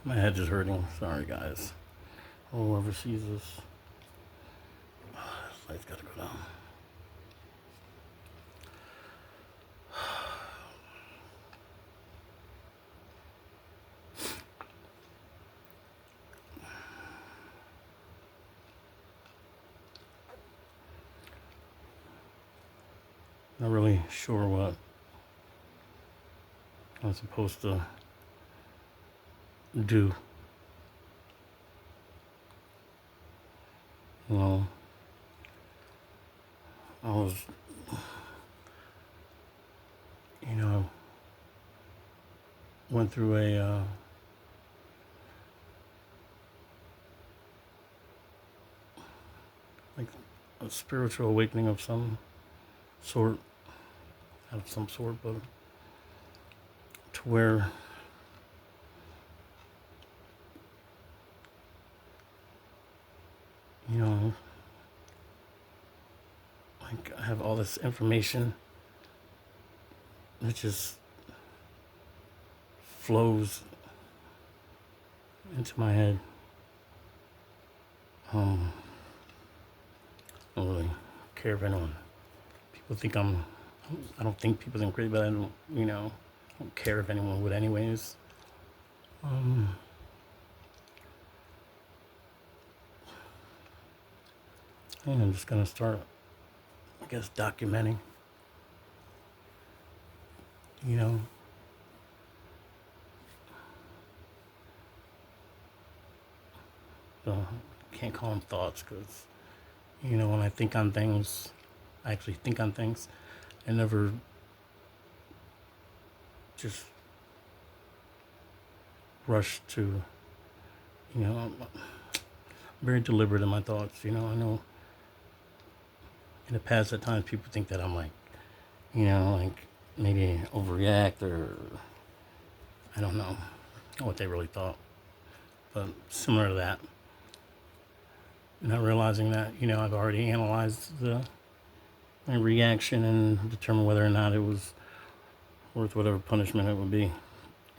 My head is hurting. Sorry, guys. Whoever sees this, this light's gotta go down. Not really sure what I'm supposed to do. You know, I was, went through like a spiritual awakening of some sort, but to where you know, like I have all this information that just flows into my head. I don't really care if anyone. People think I don't think people think crazy, but I don't, I don't care if anyone would, anyways. And I'm just gonna start, I guess, documenting. You know, so can't call them thoughts because, when I think on things, I actually think on things. I never just rush to, I'm very deliberate in my thoughts. I know in the past at times people think that I'm like, like maybe overreact or I don't know what they really thought. But similar to that, not realizing that, I've already analyzed my reaction and determined whether or not it was worth whatever punishment it would be.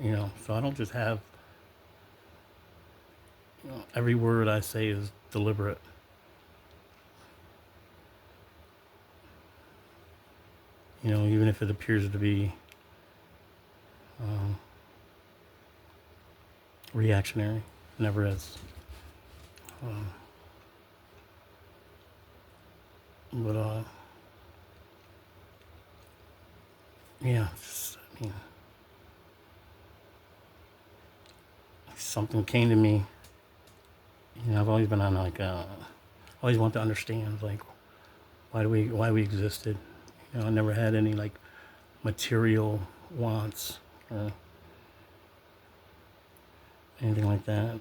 So I don't just have, every word I say is deliberate. Even if it appears to be reactionary, never is. But yeah, something came to me. I've always been on like, always want to understand like why we existed. I never had any like material wants or anything like that.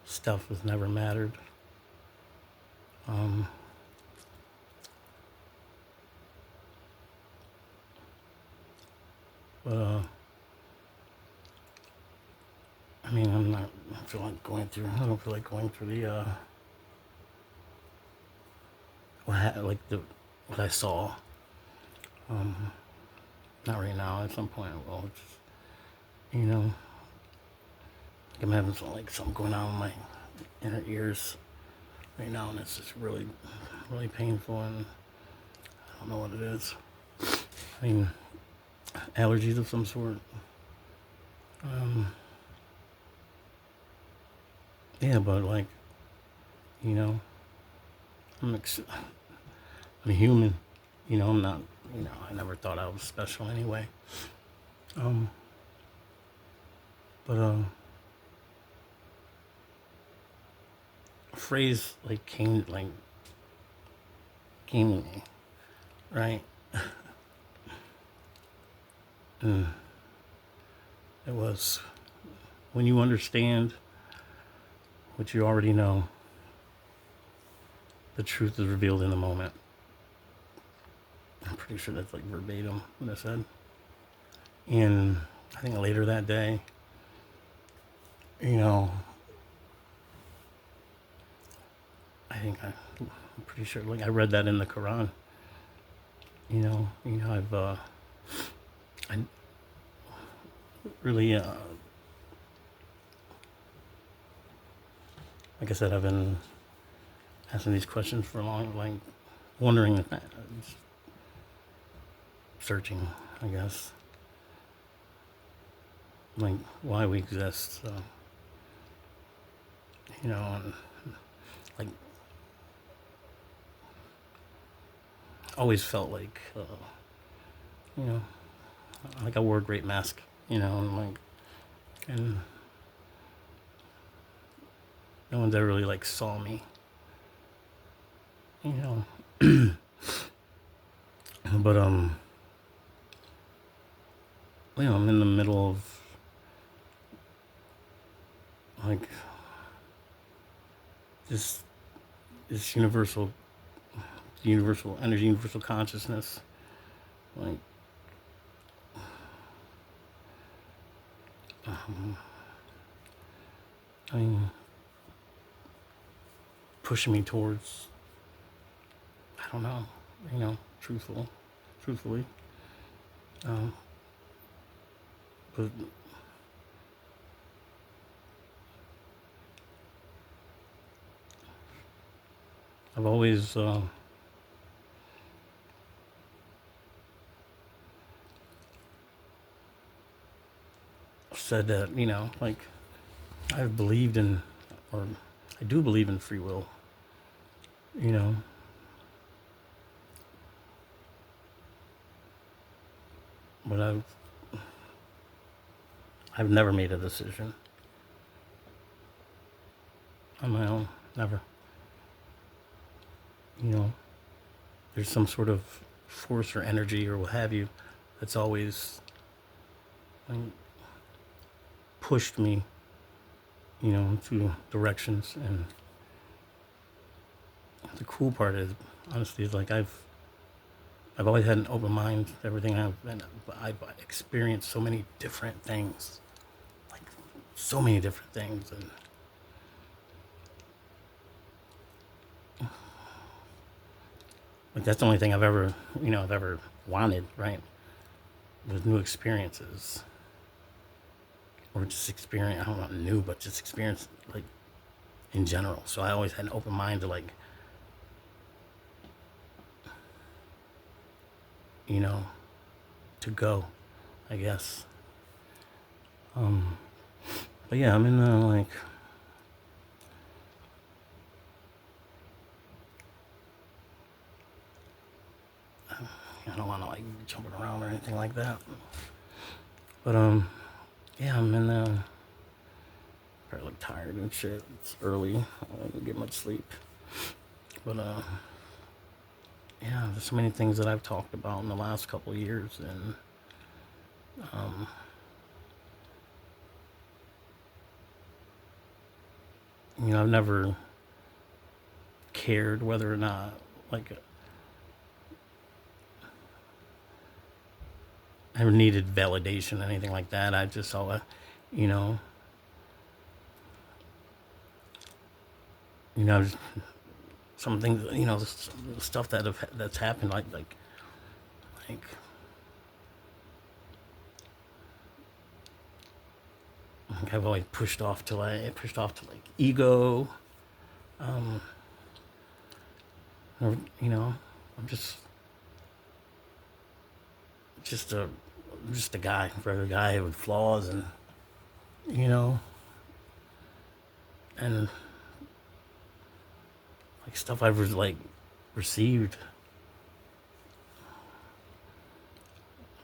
Stuff has never mattered. But I don't feel like going through the what I saw. Not right now. At some point, I will. Just, I'm having something going on in my inner ears right now, and it's just really, really painful, and I don't know what it is. Allergies of some sort. Yeah, but like, I'm a human. I'm not. I never thought I was special anyway. But a phrase came to me, right? And it was, when you understand what you already know, the truth is revealed in the moment. I'm pretty sure that's verbatim what I said. And I think later that day, I'm pretty sure I read that in the Quran. I've really, like I said, I've been asking these questions for a long, like, wondering, searching, I guess, like, why we exist. So, and like, always felt like, you know, like I wore a great mask, and like, and no one's ever really like saw me, you know. But I'm in the middle of like this this universal energy, universal consciousness, like I mean, pushing me towards, I don't know, truthfully, um, but I've always said that, like I've believed in, or I do believe in free will, you know, but I've never made a decision on my own, never. You know, there's some sort of force or energy or what have you that's always like, pushed me, to directions. And the cool part is, honestly, is like I've always had an open mind to everything. I've experienced so many different things, like so many different things, and like that's the only thing I've ever wanted, right? Was new experiences, or just experience. I don't know, new, but just experience like in general. So I always had an open mind to like, you know, to go, I guess. But yeah, I'm in the like, I don't want to like jumping around or anything like that. But yeah, I'm in the probably like tired and shit. It's early. I didn't get much sleep. But yeah, there's so many things that I've talked about in the last couple of years, and I've never cared whether or not like I never needed validation, anything like that. I just saw, you know, just some things, the stuff that's happened, like I've always pushed off to like ego, or, I'm just a just a guy, regular guy with flaws, and you know, and like stuff like received,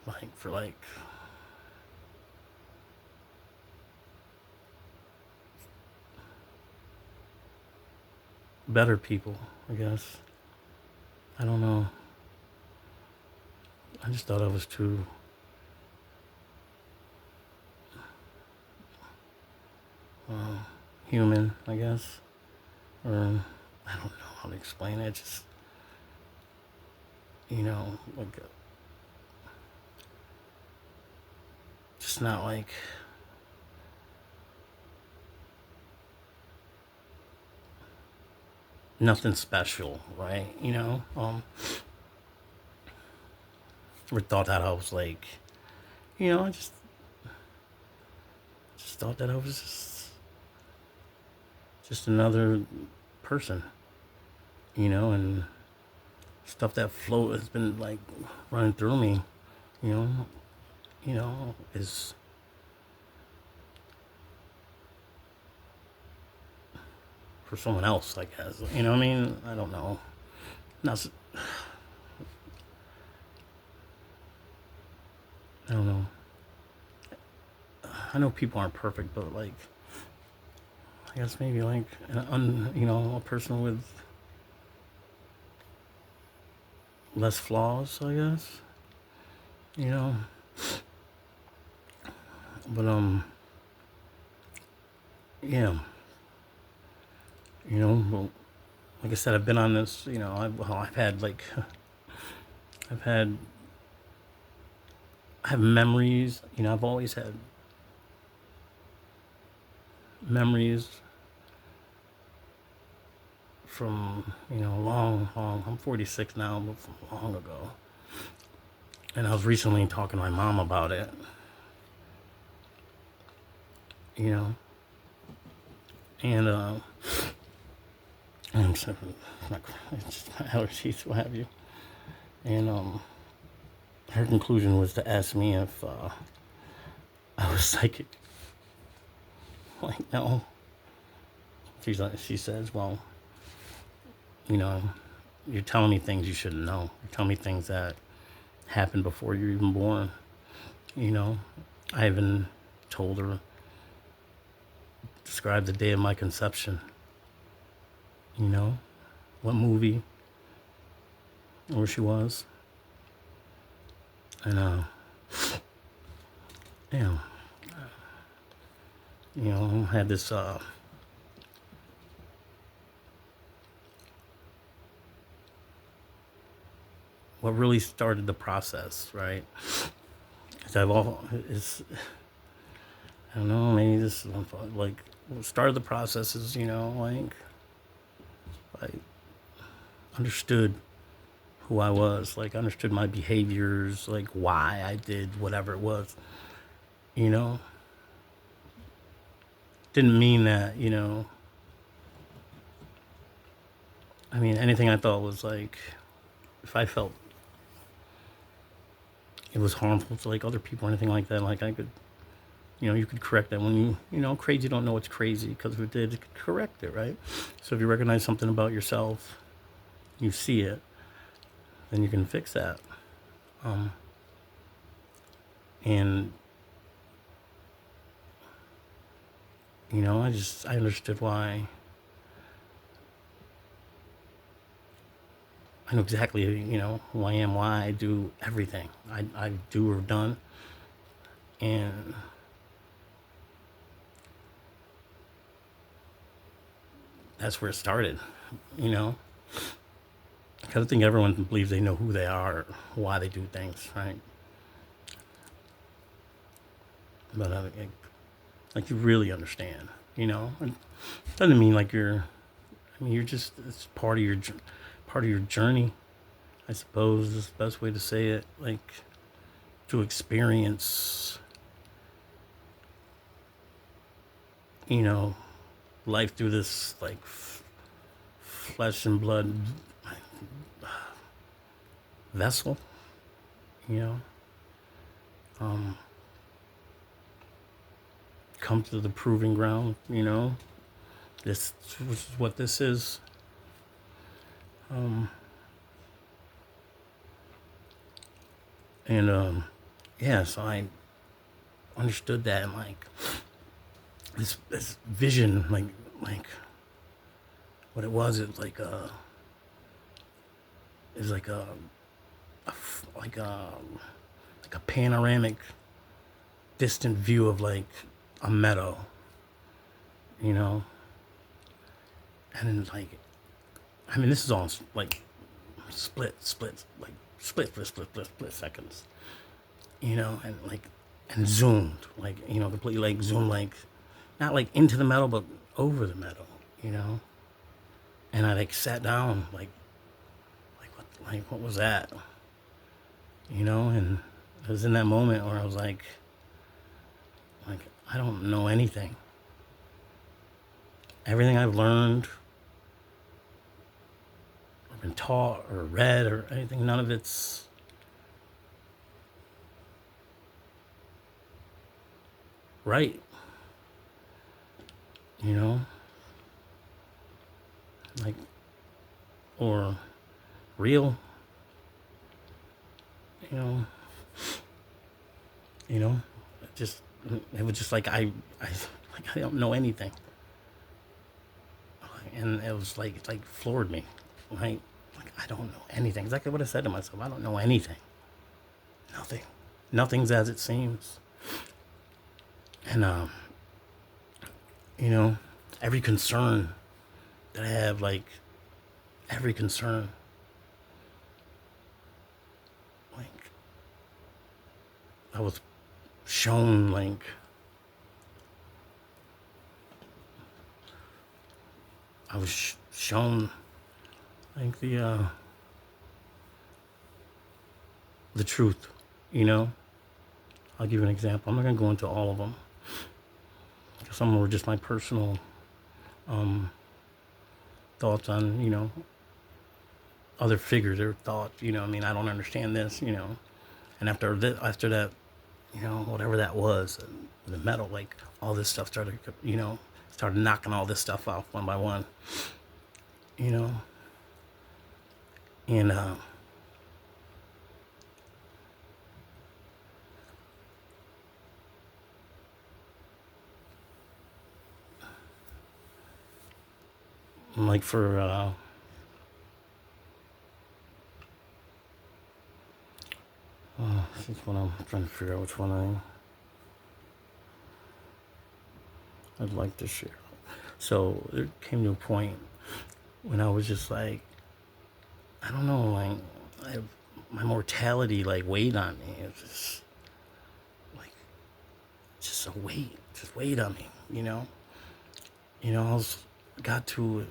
like for like better people, I guess. I don't know. I just thought I was too human, I guess, or I don't know how to explain it. Just like just not like nothing special, right? Or thought that I was like, I just just thought that I was just another person, and stuff that float has been like running through me, you know, is for someone else, I guess. You know what I mean? I don't know. Not, I don't know. I know people aren't perfect, but like, I guess maybe like a person with less flaws, I guess. You know, but yeah, well, like I said, I've been on this. I've had like, I've had, I have memories. I've always had memories from long. I'm 46 now, but from long ago. And I was recently talking to my mom about it. You know, and I'm sorry, it's just my allergies, what have you. And her conclusion was to ask me if I was psychic. Like, no. She says, well, you know, you're telling me things you shouldn't know. You're telling me things that happened before you're even born. I even told her, describe the day of my conception. What movie, where she was. And, yeah, had this, what really started the process, right? Is I don't know, maybe this is like, what started the process is, I understood who I was, like, understood my behaviors, like, why I did whatever it was, you know? Didn't mean that, I mean, anything I thought was like, if I felt it was harmful to like other people or anything like that, like I could, you could correct that when crazy don't know it's crazy because if it did, it could correct it, right? So if you recognize something about yourself, you see it, then you can fix that. And I understood why. I know exactly, who I am, why I do everything I do or done. And that's where it started, you know? Because I think everyone believes they know who they are, why they do things, right? But like you really understand, And it doesn't mean like you're just, it's part of your journey, I suppose is the best way to say it. Like to experience, you know, life through this like flesh and blood vessel, you know. Come to the proving ground, This is what this is. And yeah, so I understood that, and like this vision, like what it was. It was like it was like a like a panoramic, distant view of like a meadow, you know. And then like, I mean, this is all like split seconds, and like, and zoomed, like, completely like zoomed, like, not like into the metal, but over the metal, And I like sat down, what was that, And it was in that moment where I was like, I don't know anything. Everything I've learned or been taught or read or anything, none of it's right, you know, like, or real, you know, you know, just, it was just like, like, I don't know anything. And it was like, it like floored me, right? Like, I don't know anything. Exactly what I said to myself. I don't know anything. Nothing. Nothing's as it seems. And, you know, every concern that I have, like, every concern, like, I was shown, like, I was shown, like, the truth, you know? I'll give you an example. I'm not going to go into all of them. Some were just my personal thoughts on, you know, other figures, their thoughts, you know, I mean, I don't understand this, you know. And after that, you know, whatever that was, the metal, like, all this stuff started, you know, started knocking all this stuff off one by one, you know. And, like, for, this is what I'm trying to figure out which one I'd like to share. So it came to a point when I was just like, I don't know, like, my mortality, like, weighed on me. It's just like, just a weight, just weighed on me, you know. You know, got to,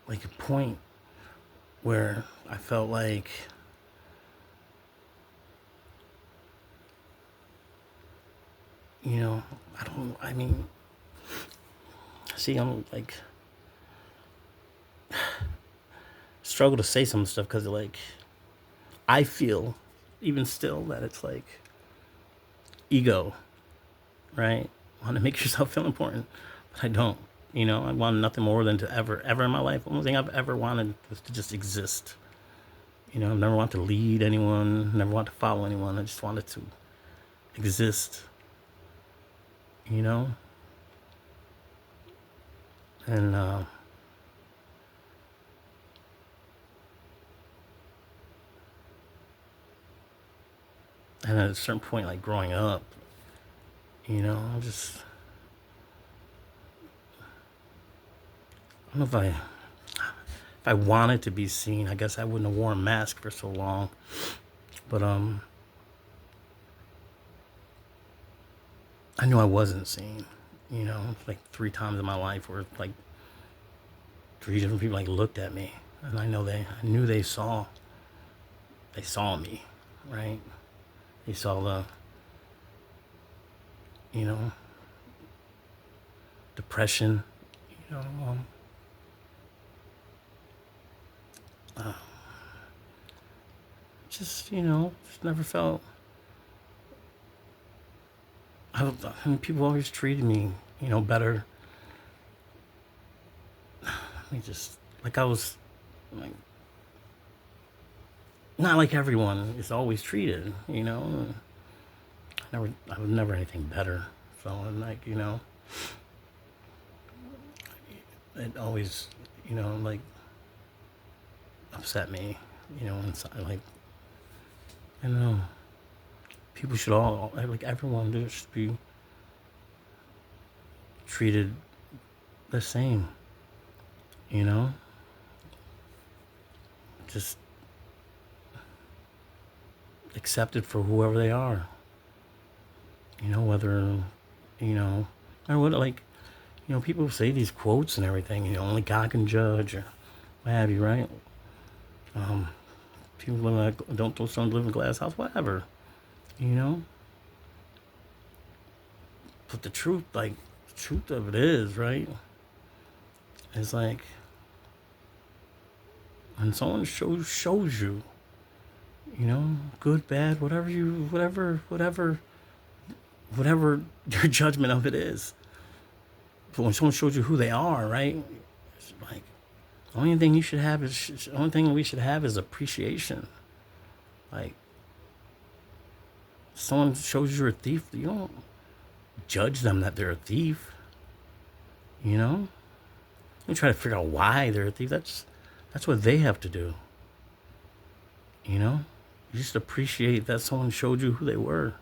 like, a point where I felt like, you know, I mean, see, I'm like, struggle to say some stuff because, like, I feel even still that it's like ego, right? Want to make yourself feel important, but I don't. You know, I want nothing more than to ever in my life. The only thing I've ever wanted was to just exist. You know, I've never wanted to lead anyone, never wanted to follow anyone. I just wanted to exist, you know? And, and at a certain point, like, growing up, you know, I don't know if I wanted to be seen, I guess I wouldn't have worn a mask for so long. But, I knew I wasn't seen, you know, like 3 times in my life where, like, 3 different people, like, looked at me. And I knew they saw me, right? They saw the, you know, depression, you know, just, you know, just never felt, I mean, people always treated me, you know, better. I mean, just like I was, like, not like everyone is always treated, you know. I was never anything better. So I'm like, you know, it always, you know, like, upset me, you know, inside. Like, I don't know, people should all, like, everyone should be treated the same, you know, just accepted for whoever they are, you know, whether, you know, or what, like, you know, people say these quotes and everything, you know, only God can judge or what have you, right? People live like, don't throw stones, live in a glass house, whatever, you know. But the truth, like, the truth of it is, right? It's like when someone shows you, good, bad, whatever your judgment of it is. But when someone shows you who they are, right? It's like the only thing we should have is appreciation. Like, someone shows you you're a thief, you don't judge them that they're a thief. You try to figure out why they're a thief. That's what they have to do. You just appreciate that someone showed you who they were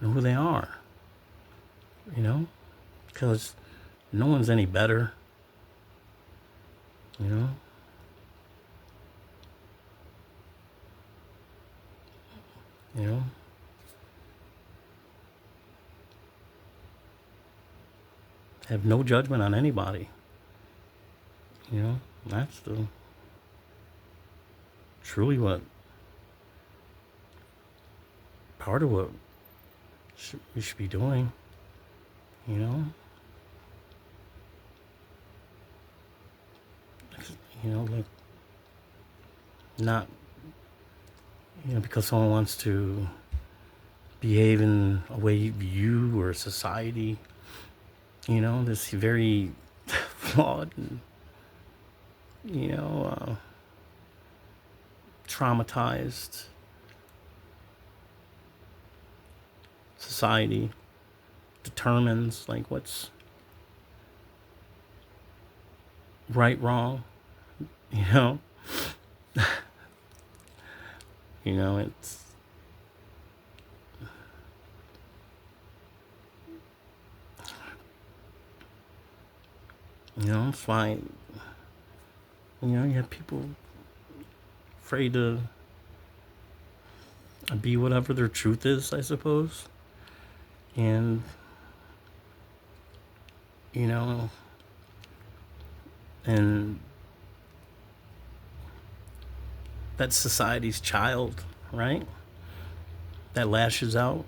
and who they are. Because no one's any better. You know, you know, have no judgment on anybody. That's the truly what part of what we should be doing. You know, like not because someone wants to behave in a way you or society. This very flawed and traumatized society determines like what's right, wrong. you know it's it's why you have people afraid to be whatever their truth is, I suppose. And you know and that's society's child, right? That lashes out,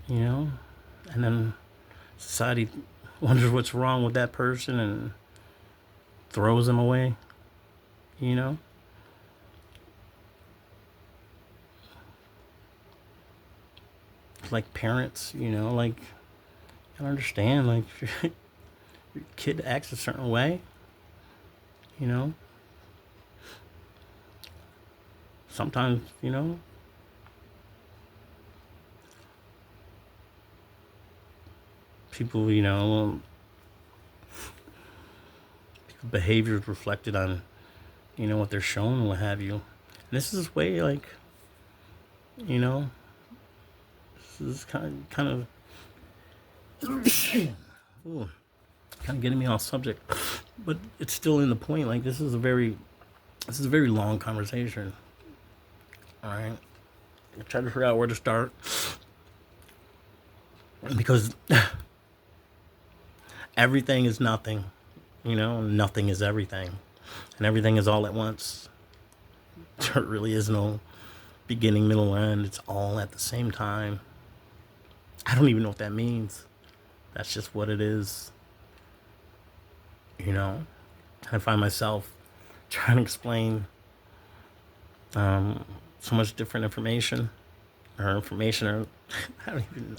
and then society wonders what's wrong with that person and throws them away, you know? Like parents, like, I understand, like, if your kid acts a certain way, sometimes, people, behavior is reflected on, what they're shown and what have you. And this is way, like, this is kind of, ooh, kind of getting me off subject, but it's still in the point. Like, this is a very long conversation. All right, I try to figure out where to start because everything is nothing. Nothing is everything, and everything is all at once. There really is no beginning, middle, end. It's all at the same time. I don't even know what that means. That's just what it is. I find myself trying to explain so much different information, or I don't even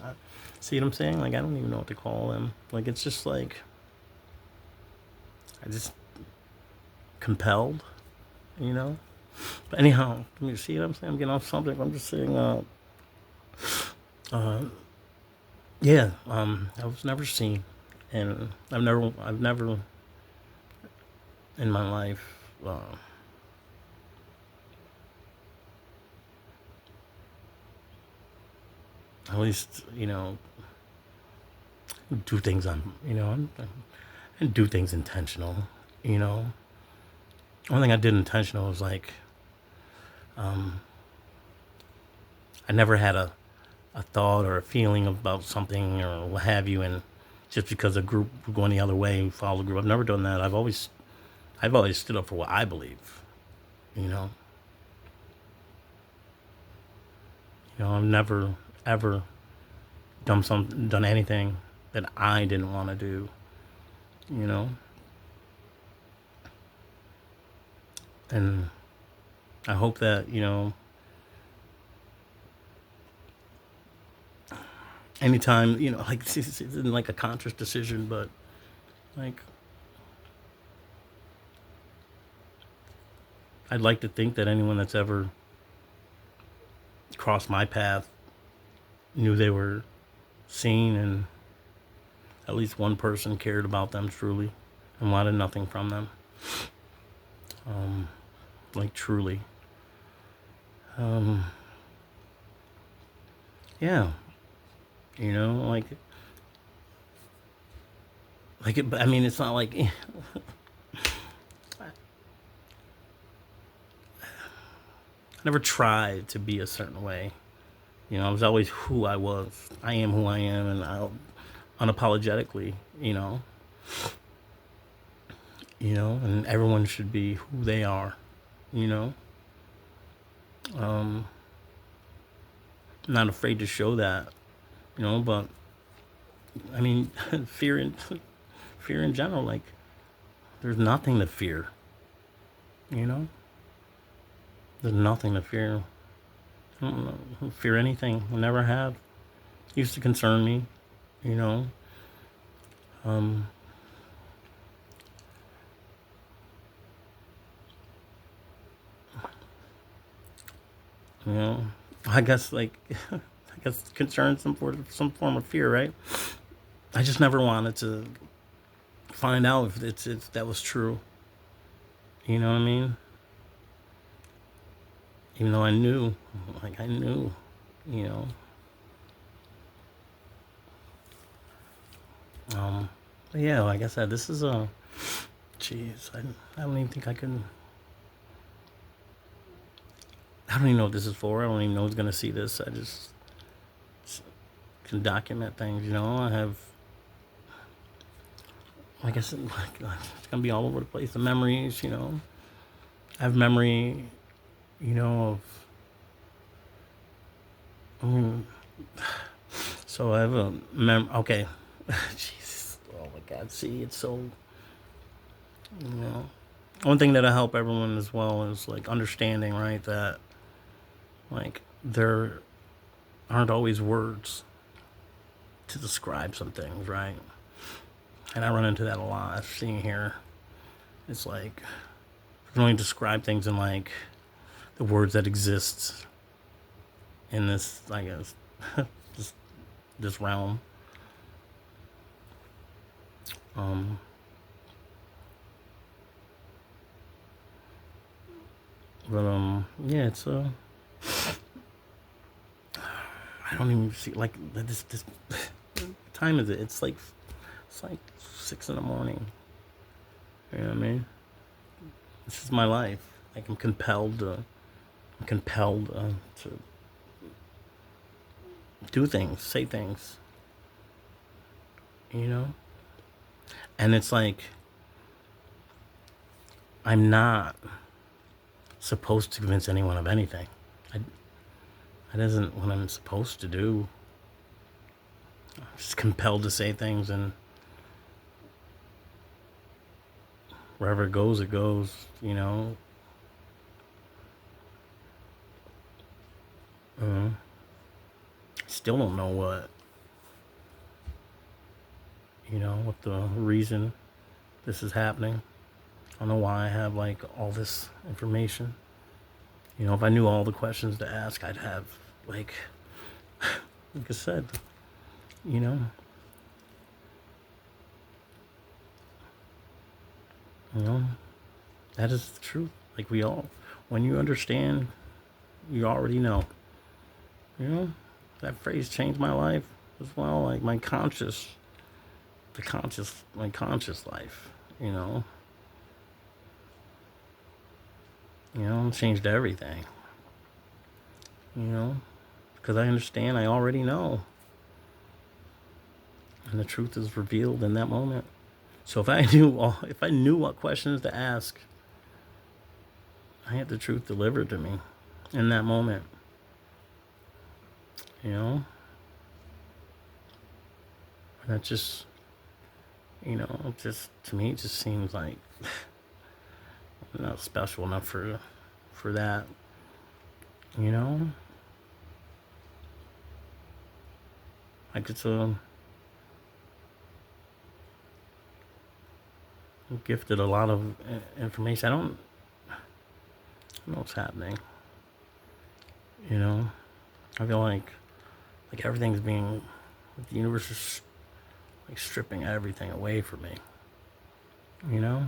see what I'm saying. Like, I don't even know what to call them. Like, it's just like I just compelled, But anyhow, you see what I'm saying? I'm getting off subject. I'm just saying, yeah, I was never seen, and I've never in my life, at least, do things and do things intentional, One thing I did intentional was like, I never had a thought or a feeling about something or what have you, and just because a group were going the other way, follow the group. I've never done that. I've always stood up for what I believe, I've never ever done anything that I didn't want to do, you know? And I hope that, anytime, like this isn't like a conscious decision, but like I'd like to think that anyone that's ever crossed my path knew they were seen, and at least one person cared about them truly and wanted nothing from them. Like truly. Um, yeah, like it. I mean, it's not like I never tried to be a certain way. I was always who I was. I am who I am, and I unapologetically. And everyone should be who they are. You know, um, not afraid to show that. But I mean, fear in fear in general. Like, there's nothing to fear. You know, there's nothing to fear. I don't fear anything. I never have. Used to concern me. You know, um, you know. I guess like I guess concern some form of fear, right? I just never wanted to find out if it's that was true. You know what I mean? Even though I knew, like I knew, you know. But yeah, like I said, this is a. Jeez, I don't even think I can. I don't even know what this is for. I don't even know who's gonna see this. I just can document things. I have, like I said, it's gonna be all over the place. The memories. I have memory. Of. Mm, so I have a Okay. Jesus. Oh my God. See, it's so. You know. One thing that'll help everyone as well is like understanding, right? That like there aren't always words to describe some things, right? And I run into that a lot. I've seen here. It's like you can only describe things in like the words that exist in this, I guess, this this realm. Um, yeah, it's I don't even see like this. What time is it? It's like 6 in the morning. You know what I mean? This is my life. Like I'm compelled to do things, say things. You know, and it's like I'm not supposed to convince anyone of anything. I, that isn't what I'm supposed to do. I'm just compelled to say things, and wherever it goes, it goes. Still don't know what the reason this is happening. I don't know why I have like all this information. If I knew all the questions to ask, I'd have like, like I said, you know, you know, that is the truth. Like when you understand, you already know. You know, that phrase changed my life as well. Like my conscious life. You know, changed everything. You know, because I understand. I already know, and the truth is revealed in that moment. So if I knew what questions to ask, I had the truth delivered to me in that moment. You know, That just, just to me, it just seems like I'm not special enough for that. You know, like it's a I'm gifted a lot of information. I don't know what's happening. You know, I feel like everything's being, the universe is like stripping everything away from me. You know,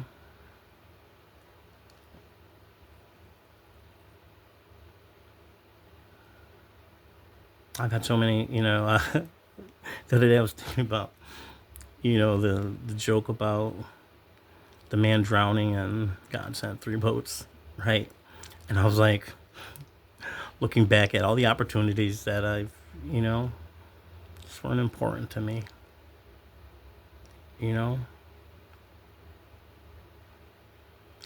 I've had so many. The other day I was thinking about the joke about the man drowning and God sent three boats, right? And I was like looking back at all the opportunities that I've, you know, just weren't important to me. You know,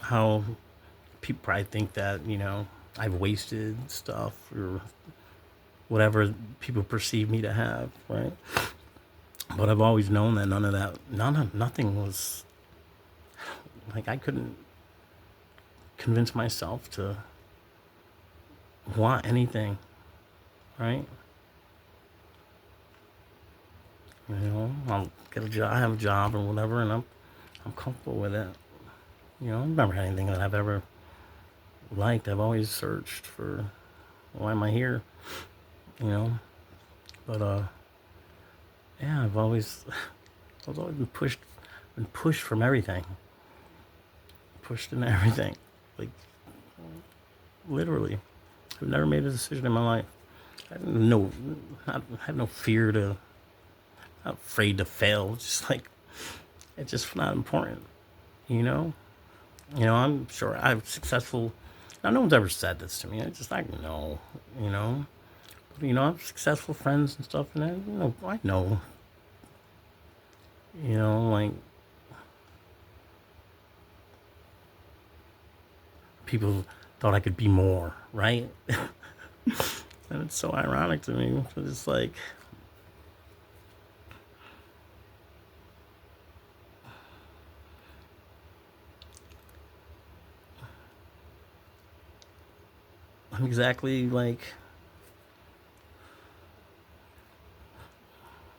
how people probably think that, I've wasted stuff or whatever people perceive me to have, right? But I've always known that nothing was like I couldn't convince myself to want anything, right? I'll get a job, I have a job or whatever, and I'm comfortable with it. I've never had anything that I've ever liked. I've always searched for why am I here, you know. But yeah, I was always been pushed from everything, pushed into everything, like literally. I've never made a decision in my life. I have no, I have no fear to, not afraid to fail. It's just like it's just not important, you know. I'm sure I'm successful. Now, no one's ever said this to me. I know, you know. But, I have successful friends and stuff, and I know, like people thought I could be more, right? And it's so ironic to me. It's like, I'm exactly like,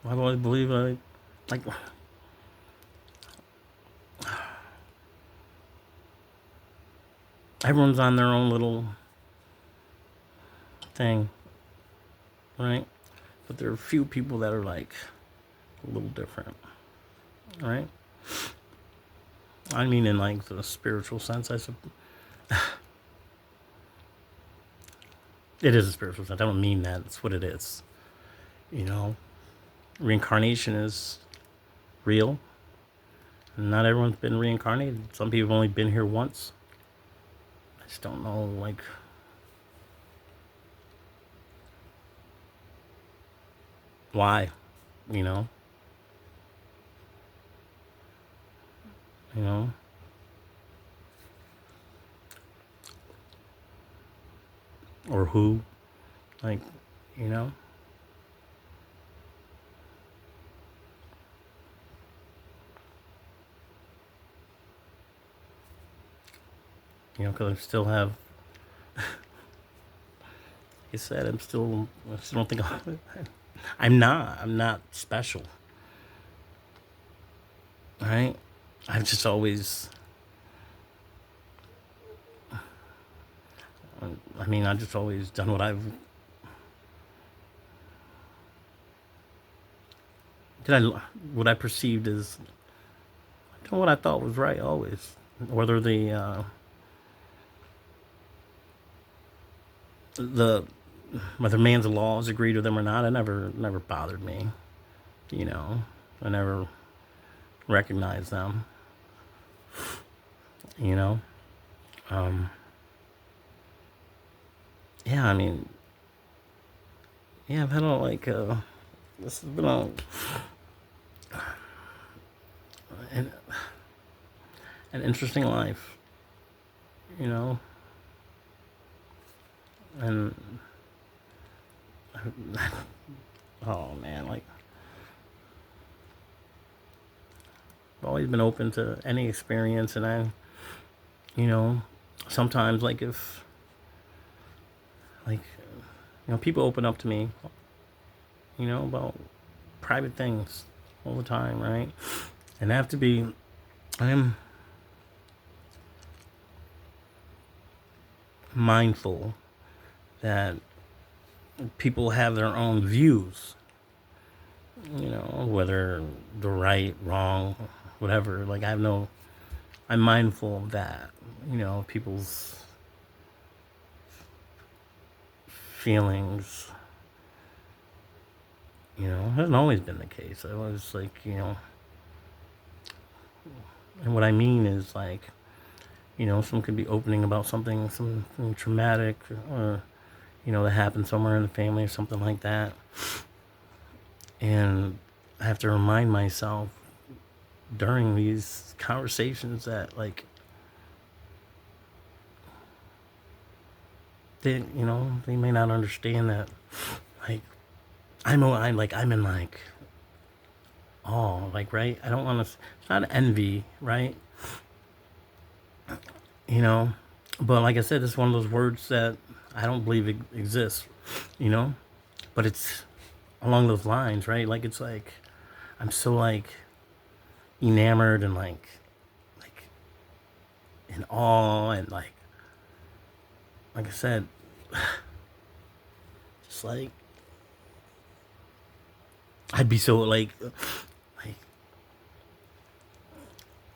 why do I believe like, everyone's on their own little thing, right? But there are a few people that are like a little different, right? I mean, in like the spiritual sense, it is a spiritual sense. I don't mean that. It's what it is. You know, reincarnation is real. Not everyone's been reincarnated. Some people have only been here once. I just don't know, like, why. You know, you know, or who, like, you know, because I still have. Like I said, I still don't think I'm not special, right? I've just always. I mean, I've just always done what I perceived as doing what I thought was right always. Whether the whether man's laws agreed with them or not, it never bothered me. You know, I never recognized them. You know, um, yeah. I mean, yeah. I've had a like this has been an, an interesting life. You know, and oh man, like always been open to any experience, and you know, sometimes like if like people open up to me, about private things all the time, right? And I have to be, I am mindful that people have their own views, whether they're right, wrong, whatever. Like I'm mindful of that, people's feelings. Hasn't always been the case. I was like, and what I mean is like, some could be opening about something traumatic, or, that happened somewhere in the family or something like that. And I have to remind myself during these conversations that like, they may not understand that, like, I'm in like awe, like, right? I don't want to, it's not envy, right? But like I said, it's one of those words that I don't believe exists, you know, but it's along those lines, right? Like, it's like, I'm so like enamored and like in awe, and like I said, just like, I'd be so like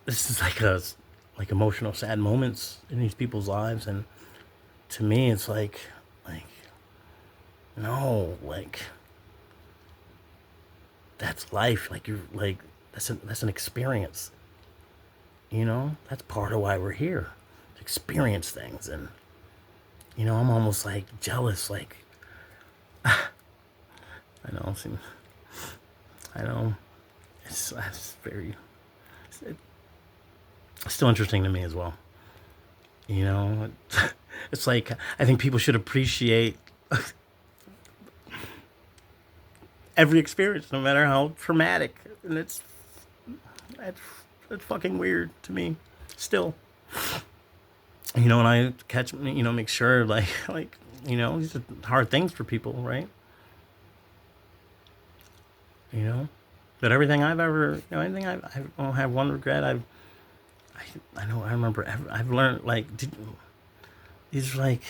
this is like emotional, sad moments in these people's lives, and to me, it's like no, like that's life. Like you're like that's an experience. That's part of why we're here, to experience things, and I'm almost like jealous. Like I know, I know, it's very, it's still interesting to me as well. You know, it's like I think people should appreciate every experience, no matter how traumatic, and it's, it's fucking weird to me, still. And I catch, make sure like these are hard things for people, right? You know, but everything I've ever, anything I don't have one regret. I know, I remember, I've learned, like, it's like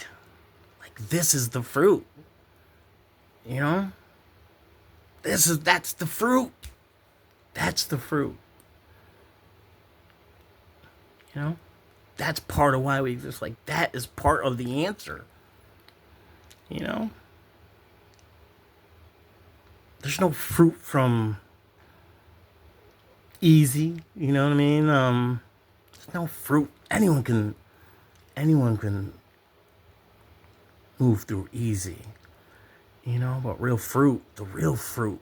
this is the fruit, you know? That's the fruit. That's the fruit. You know? That's part of why we exist. Like, that is part of the answer. You know? There's no fruit from easy, you know what I mean? There's no fruit. Anyone can move through easy. But real fruit, the real fruit,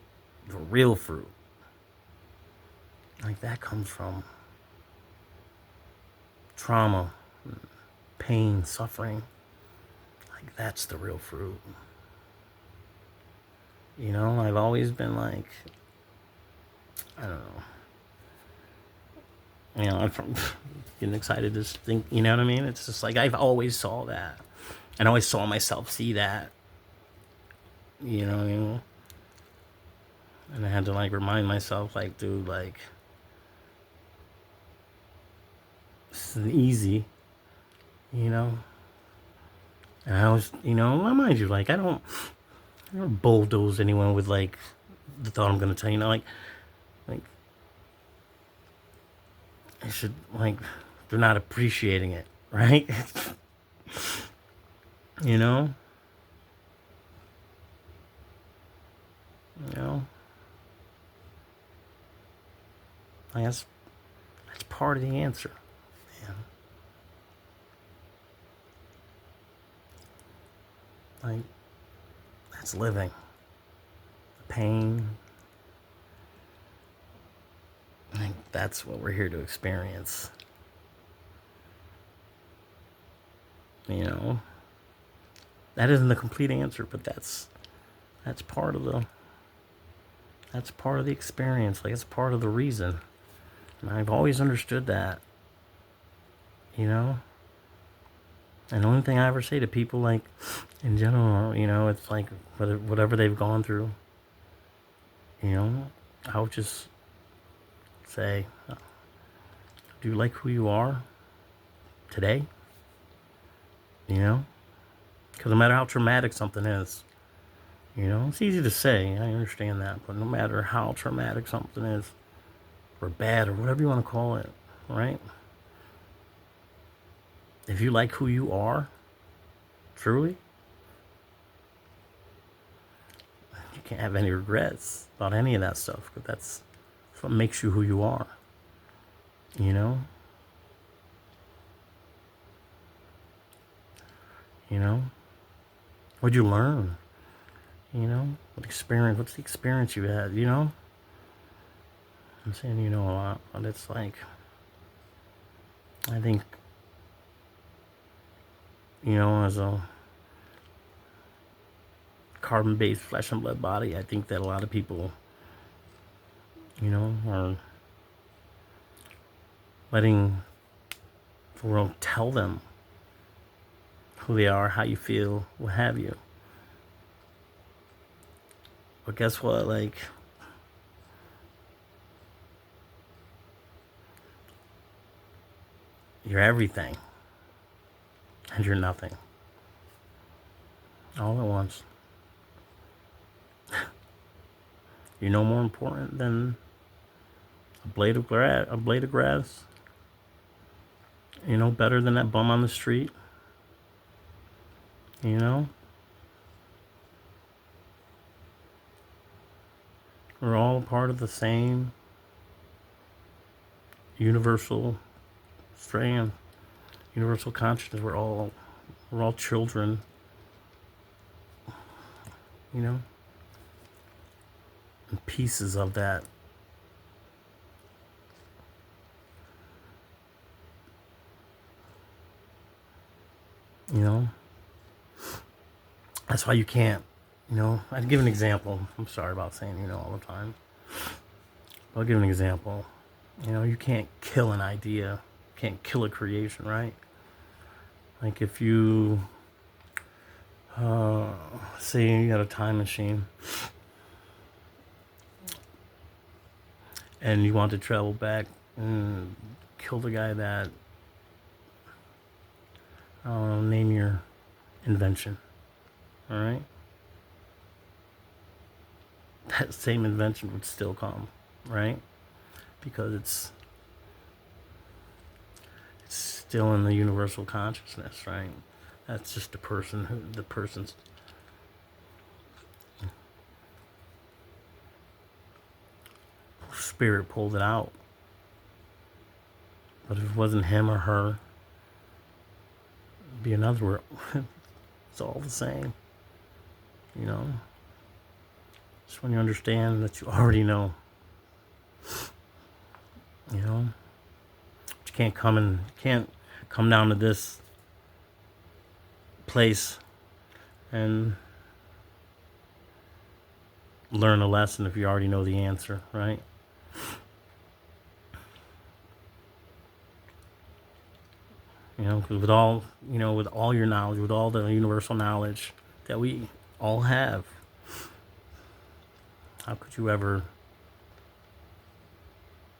like that comes from trauma, pain, suffering. Like that's the real fruit. I've always been like, I don't know. I'm getting excited to think, you know what I mean? It's just like I've always saw that. And I always saw myself see that. You know, and I had to like remind myself, like, dude, like, this isn't easy, you know. And I was, mind you, like, I don't bulldoze anyone with like the thought I'm gonna tell like I should, like, they're not appreciating it, right? you know, you know, I guess that's part of the answer. Man. Like, that's living. The pain. I think that's what we're here to experience. That isn't the complete answer, but that's part of the experience. Like, it's part of the reason. And I've always understood that, you know? And the only thing I ever say to people, like, in general, it's like, whatever they've gone through, I'll just say, do you like who you are today? Because no matter how traumatic something is, it's easy to say, I understand that, but no matter how traumatic something is, or bad, or whatever you want to call it, right? If you like who you are, truly, you can't have any regrets about any of that stuff, because that's what makes you who you are, you know? What'd you learn? What's the experience you had, I'm saying a lot, but it's like, I think, as a carbon-based flesh and blood body, I think that a lot of people, are letting the world tell them who they are, how you feel, what have you. But guess what? Like, you're everything, and you're nothing, all at once. You're no more important than a blade of grass. Better than that bum on the street. We're all part of the same universal strand, universal consciousness. We're all children, and pieces of that. That's why you can't, I'd give an example. I'm sorry about saying, all the time. I'll give an example. You can't kill an idea. You can't kill a creation, right? Like if you, say you got a time machine and you want to travel back and kill the guy that, I don't know, name your invention, all right? That same invention would still come, right? Because it's still in the universal consciousness, right? That's just the person's spirit pulled it out. But if it wasn't him or her, it'd be another word. It's all the same, Just when you understand that you already know, But you can't come down to this place and learn a lesson if you already know the answer, right? Because with all your knowledge, with all the universal knowledge that we all have, how could you ever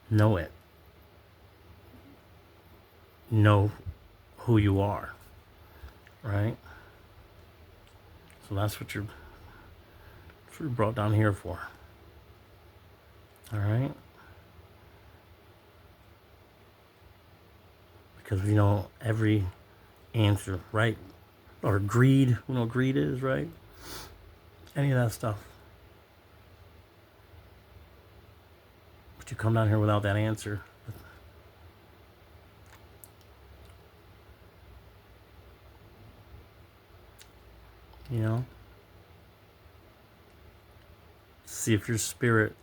know it? Know who you are, right? So that's what you're brought down here for. All right? Because we know every answer, right? Or greed, greed is, right? Any of that stuff. But you come down here without that answer. See if your spirit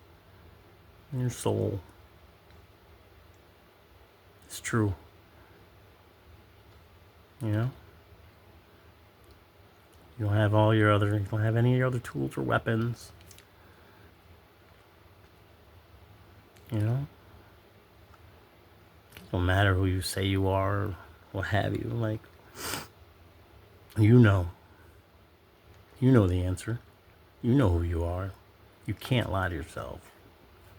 and your soul is true. You don't have you don't have any other tools or weapons. No matter who you say you are, or what have you. Like, you know. You know the answer. You know who you are. You can't lie to yourself.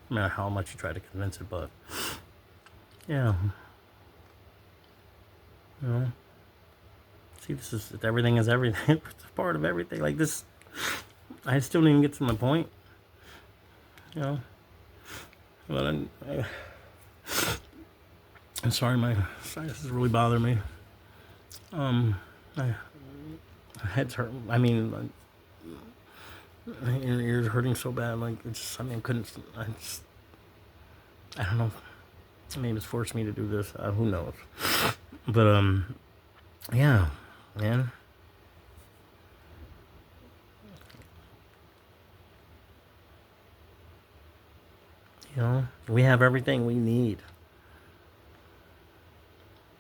No matter how much you try to convince it, but yeah. You know. See, this is everything is everything. It's a part of everything. Like this, I still didn't even get to my point. You know. But I'm sorry, my sinus is really bothering me. My head's hurt. I mean, my ears hurting so bad. Like it's just, I mean, couldn't. I don't know. Maybe it's forced me to do this. Who knows? But yeah, man. You know, we have everything we need,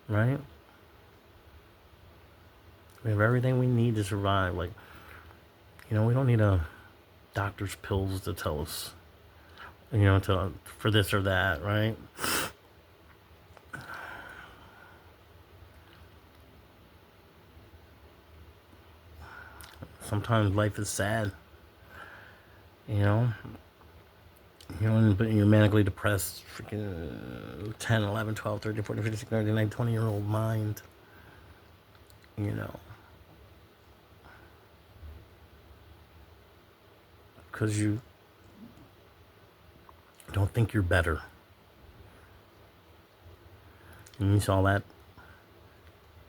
right? We have everything we need to survive. Like, you know, we don't need a doctor's pills to tell us, you know, to for this or that, right? Sometimes life is sad, you know. But you're manically depressed, freaking 10, 11, 12, 13, 14, 15, 16, 19, 20-year-old mind, you know. Because you don't think you're better. And you saw that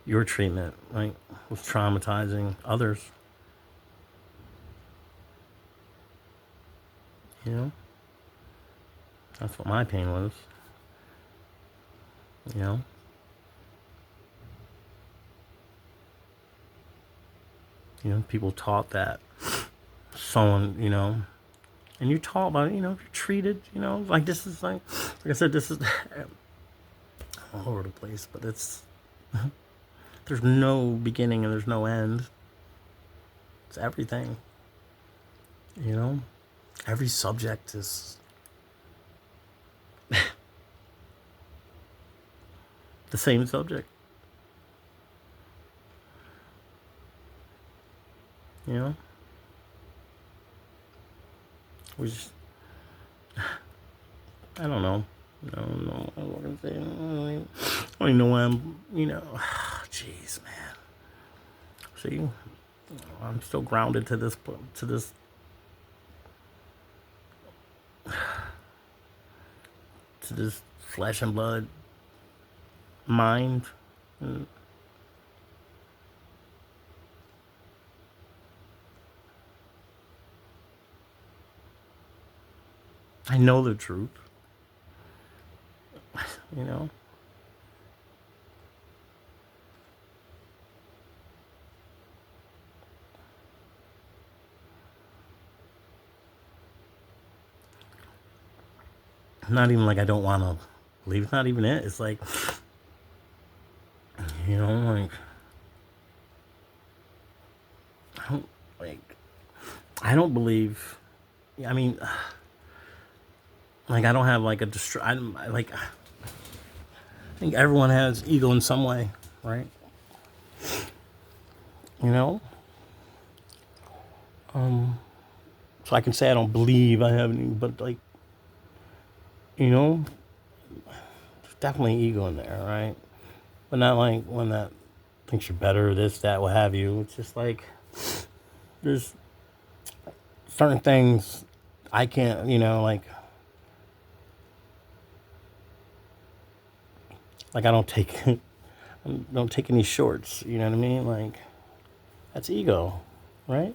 your treatment, right, was traumatizing others, you know. That's what my pain was, you know. You know, people taught that someone, you know, and you talk about it, you know, if you're treated, you know, like this is like I said, this is all over the place, but it's, there's no beginning and there's no end. It's everything, you know, every subject is the same subject, you know, we just, I don't know. I don't know what I'm gonna say. I don't even know why I'm, you know, jeez, man. See, I'm still grounded to this flesh and blood mind. And I know the truth, you know. Not even like I don't want to leave. It's not even it. It's like, you know, like I don't like. I don't believe. I mean, like I don't have like a like. I think everyone has ego in some way, right? You know, so I can say I don't believe I have any, but like, you know, there's definitely ego in there, right? But not like one that thinks you're better, this, that, what have you. It's just like there's certain things I can't, you know, like I don't take don't take any shorts. You know what I mean? Like that's ego, right?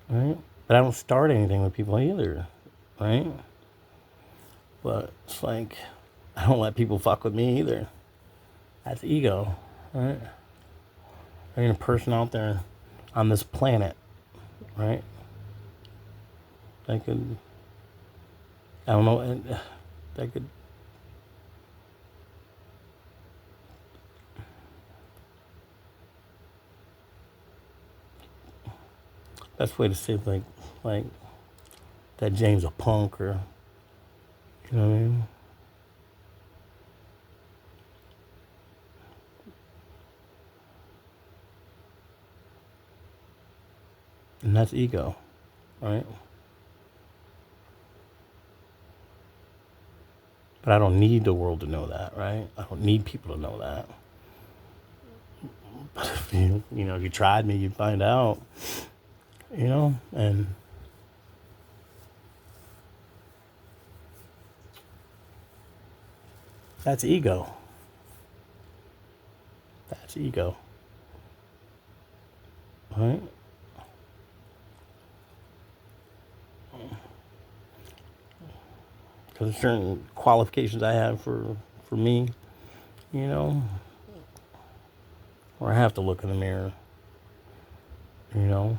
Right. But I don't start anything with people either, right? But it's like I don't let people fuck with me either. That's ego, right? There ain't a person out there on this planet, right? That could, I don't know, that could, best way to say it, like that James a punk or, you know what I mean? And that's ego, right? But I don't need the world to know that, right? I don't need people to know that. But if if you tried me, you'd find out, and that's ego. That's ego, right? Because there's certain qualifications I have for me, you know, where I have to look in the mirror, you know.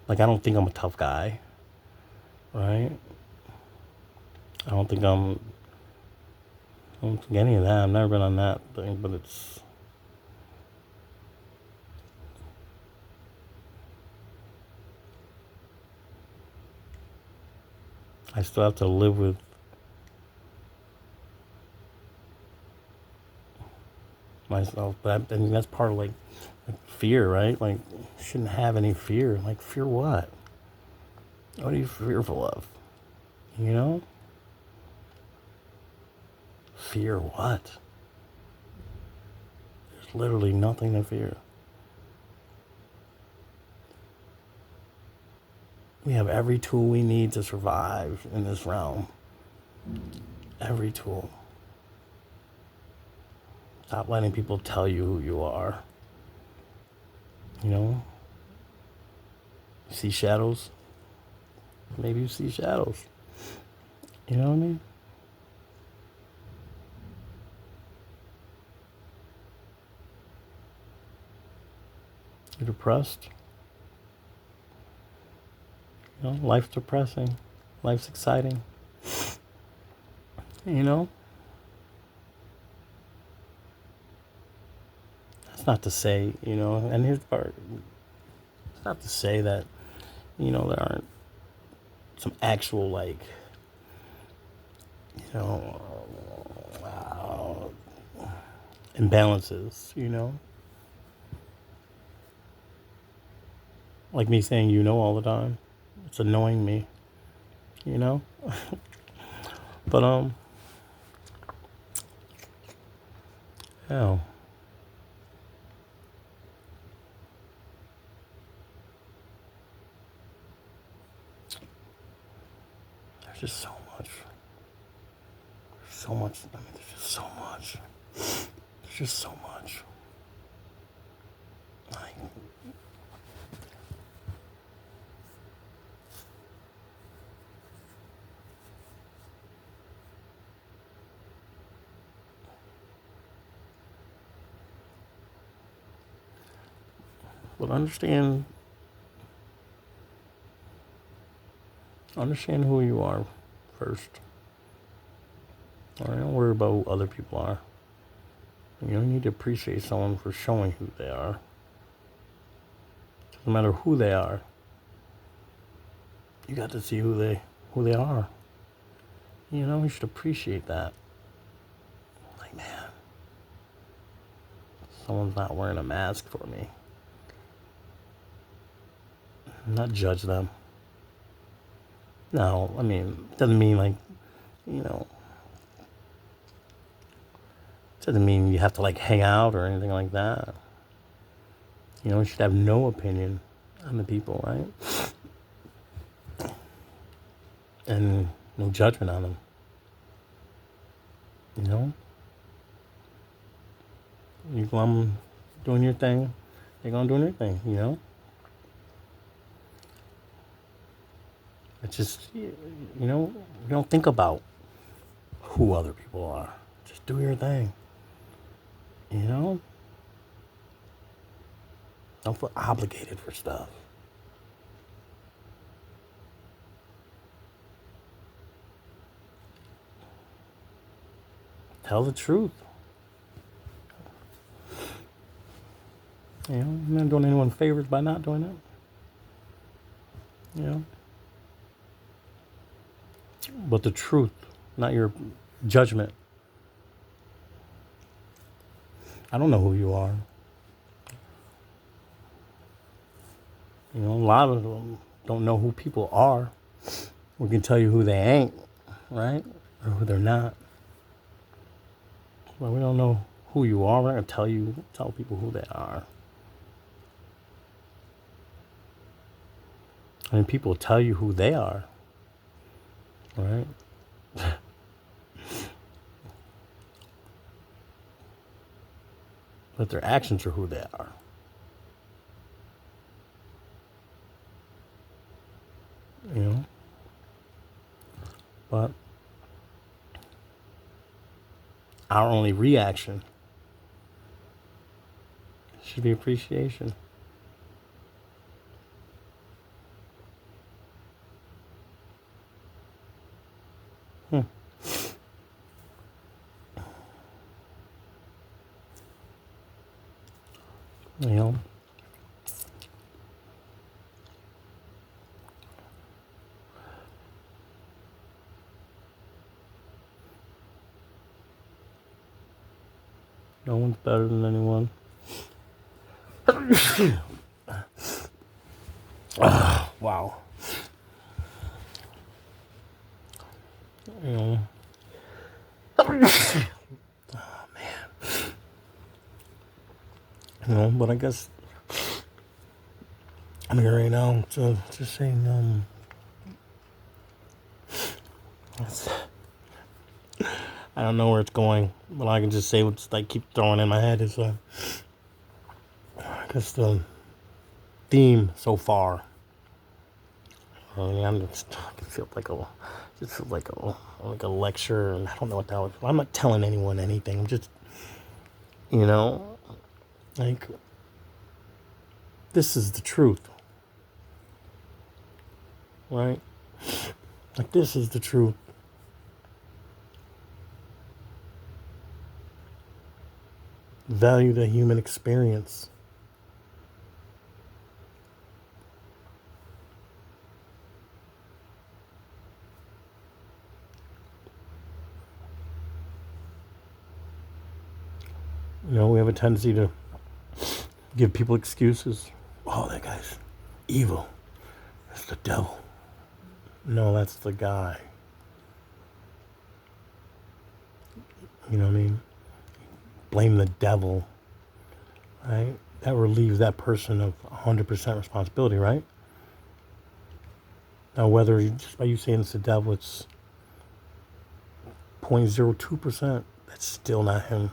Like, I don't think I'm a tough guy, right? I don't think I don't think any of that. I've never been on that thing, but I still have to live with myself. But I mean, that's part of like fear, right? Like, shouldn't have any fear. Like, fear what? What are you fearful of? You know? Fear what? There's literally nothing to fear. We have every tool we need to survive in this realm. Every tool. Stop letting people tell you who you are. You know? See shadows? Maybe you see shadows. You know what I mean? You're depressed. Life's depressing. Life's exciting. You know? That's not to say, and here's the part. It's not to say that, there aren't some actual, like, imbalances, Like me saying all the time. It's annoying me, you know? But, hell. There's just so much. So much. I mean, there's just so much. There's just so much. Like, but understand who you are first. All right, don't worry about who other people are. You need to appreciate someone for showing who they are. No matter who they are, you got to see who they are. You should appreciate that. Like, man, someone's not wearing a mask for me. Not judge them. No, I mean, it doesn't mean like, it doesn't mean you have to like hang out or anything like that. You should have no opinion on the people, right? And no judgment on them. You go on doing your thing, they're going doing their thing, It's just, you don't think about who other people are. Just do your thing, Don't feel obligated for stuff. Tell the truth. You're not doing anyone favors by not doing that. But the truth, not your judgment. I don't know who you are. You know, a lot of them don't know who people are. We can tell you who they ain't, right? Or who they're not. But we don't know who you are. We're not gonna tell people who they are. I mean, people tell you who they are, right? But their actions are who they are. You know? But our only reaction should be appreciation. Hmm. You know? No one's better than anyone. Wow. You know? You know, but I guess I'm here right now to just saying, I don't know where it's going, but I can just say what's like keep throwing in my head is, I guess the theme so far. I mean, I feel like like a lecture, and I don't know what that was. I'm not telling anyone anything. I'm just, you know, like this is the truth, right? Like this is the truth. Value the human experience. You know, we have a tendency to give people excuses. Oh, that guy's evil. That's the devil. No, that's the guy. You know what I mean? Blame the devil, right? That relieves that person of 100% responsibility, right? Now, whether just by you saying it's the devil, it's 0.02%, that's still not him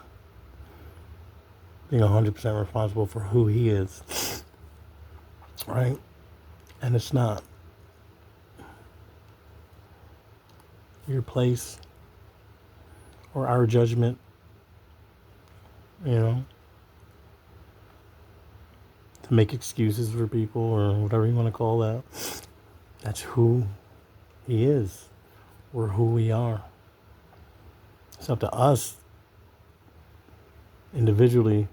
being 100% responsible for who he is, right? And it's not your place or our judgment, you know, to make excuses for people or whatever you want to call that. That's who he is. We're who we are. It's up to us individually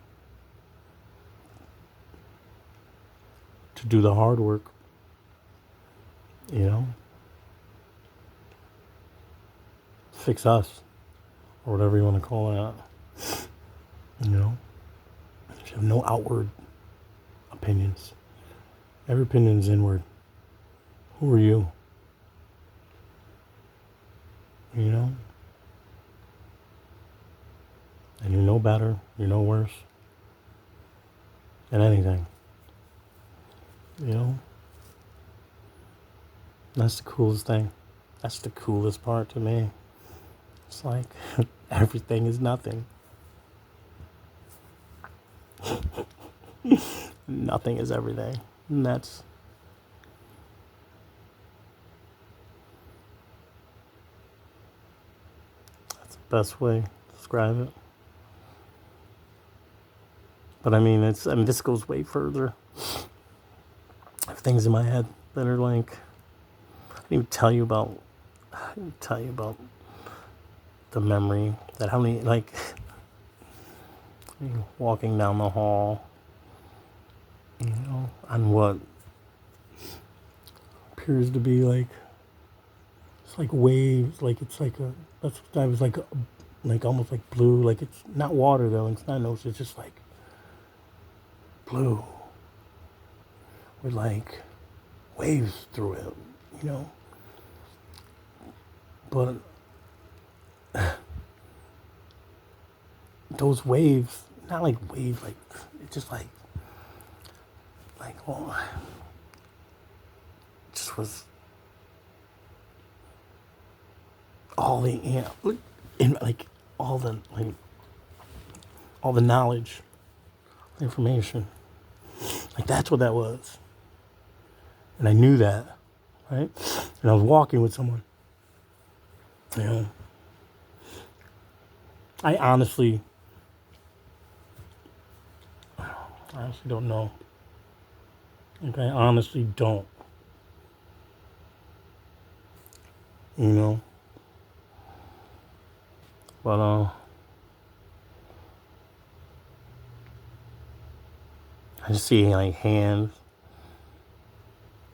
to do the hard work, you know, fix us or whatever you want to call that, you know. You have no outward opinions. Every opinion is inward. Who are you? You know? And you're no better, you're no worse than anything. You know? That's the coolest thing. That's the coolest part to me. It's like everything is nothing. Nothing is everything. And that's the best way to describe it. But I mean, this goes way further. I have things in my head that are like, I didn't even tell you about the memory that how many, like, walking down the hall, you know, on what appears to be like, it's like waves, like it's like I was like almost like blue, like it's not water though, it's not an ocean, it's just like blue, with like waves through it, you know. But those waves, not like waves, like it's just like well, it just was all the and like all the like all the knowledge, information, like that's what that was, and I knew that, right? And I was walking with someone, you know. I honestly don't know. Like I honestly don't, you know. But I just see like hands,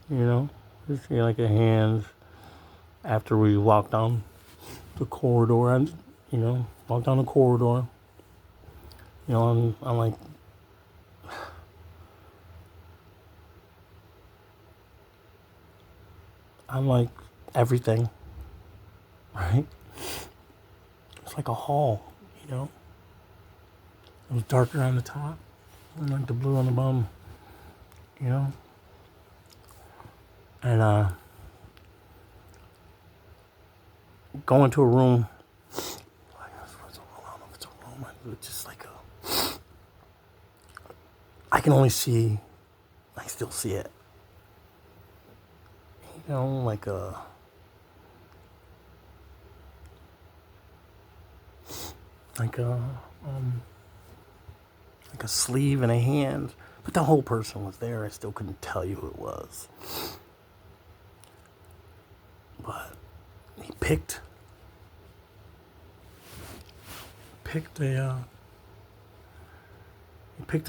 you know. Just see like a hand after we walked down the corridor. And you know, walked down the corridor. You know, I'm like, everything, right? It's like a hall, you know. It was darker on the top, and like the blue on the bottom, you know. And go into a room. I don't know if it's a room. It's just like I can only see. I still see it. You know, like like a like a sleeve and a hand, but the whole person was there. I still couldn't tell you who it was. But he picked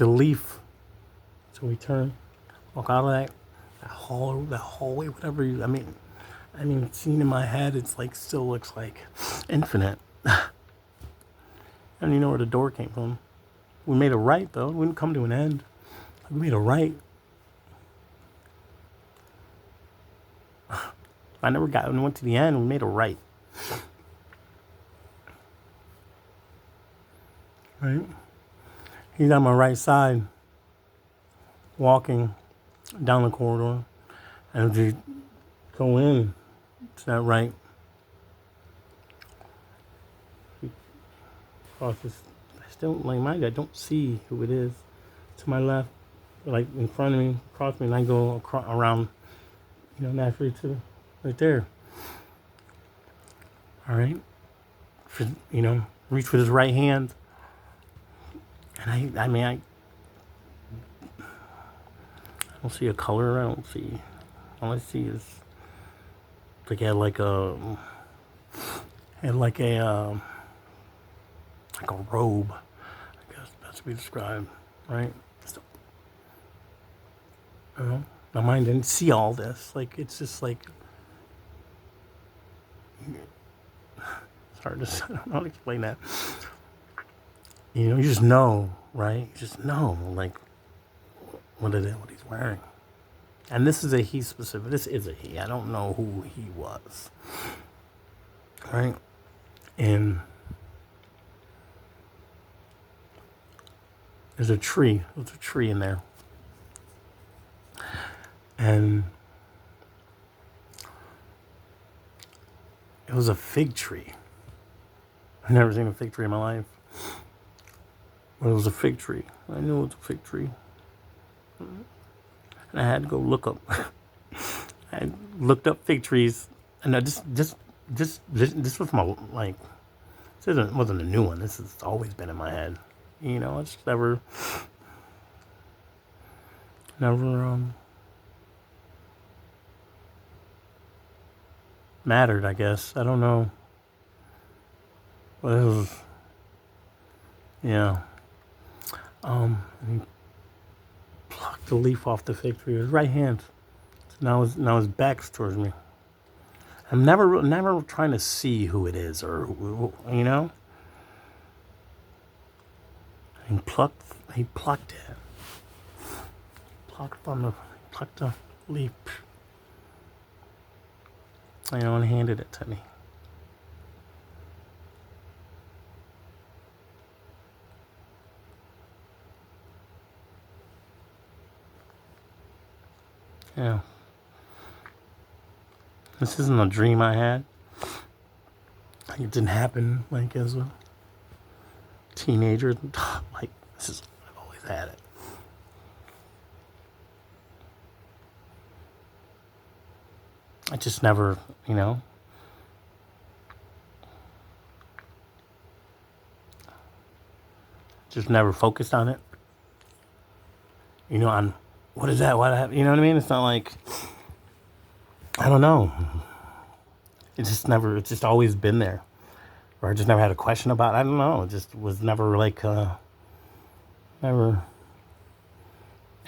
a leaf. So we turned, walk out of that hallway, whatever you. I mean, seen in my head, it's like still looks like infinite. And you know where the door came from. We made a right though. We didn't come to an end. We made a right. I never got. When we went to the end, we made a right. Right. He's on my right side, walking down the corridor, and as you go in to that right, across this, I still like my I don't see who it is. To my left, like in front of me, across me, and I go around, you know, naturally to right there. All right, you know, reach with his right hand, and I don't see a color. I don't see. All I see is like he had like a robe. I guess that's to be described, right? So, you know, my mind didn't see all this. Like it's just like it's hard to. I don't know how to explain that. You know, you just know, right? You just know, like what it is, what he's wearing. And this is a he specific. This is a he. I don't know who he was. Right? And there's a tree. There's a tree in there. And it was a fig tree. I've never seen a fig tree in my life. But it was a fig tree. I knew it was a fig tree. And I had to go look up. I looked up fig trees, and I this was my like. This wasn't a new one. This has always been in my head. You know, it's never mattered. I guess I don't know. But it was, yeah. He plucked the leaf off the fig tree with his right hand. So now his back's towards me. I'm never trying to see who it is or who, you know. He plucked it. plucked a leaf, and handed it to me. Yeah. This isn't a dream I had. Like, it didn't happen like as a teenager. Like, this is, I've always had it. I just never, just never focused on it. On what is that? What happened? You know what I mean? It's not like, I don't know. It's just always been there. Or I just never had a question about it. I don't know. It just was never like, never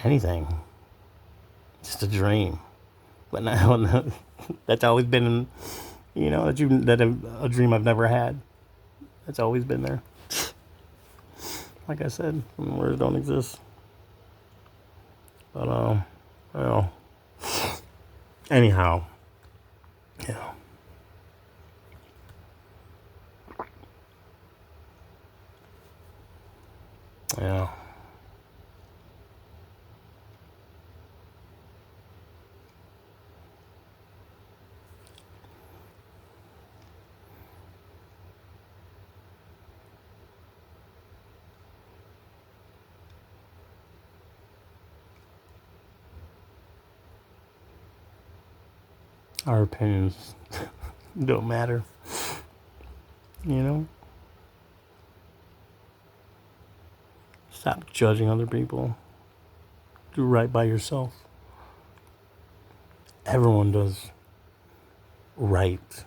anything. Just a dream. But now, that's always been, a dream I've never had. That's always been there. Like I said, words don't exist. But, well, anyhow, yeah. Yeah. Our opinions don't matter. Stop judging other people. Do right by yourself. Everyone does right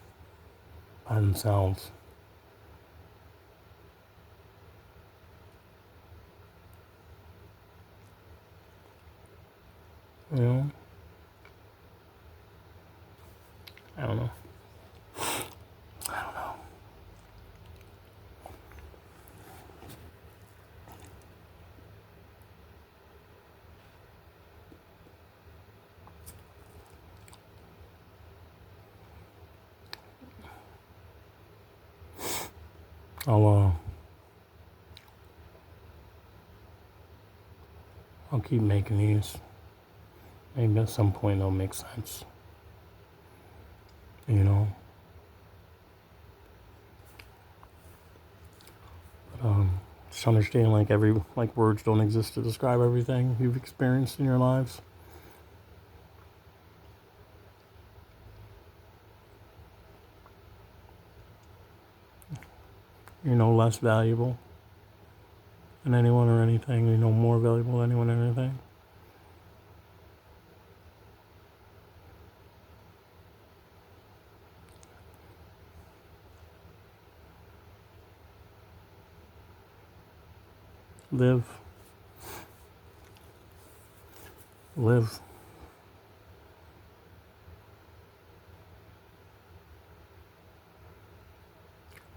by themselves. You know? I don't know. I'll keep making these. Maybe at some point they'll make sense. But just understand like words don't exist to describe everything you've experienced in your lives. You're no less valuable than anyone or anything. You're no more valuable than anyone or anything. Live. Live.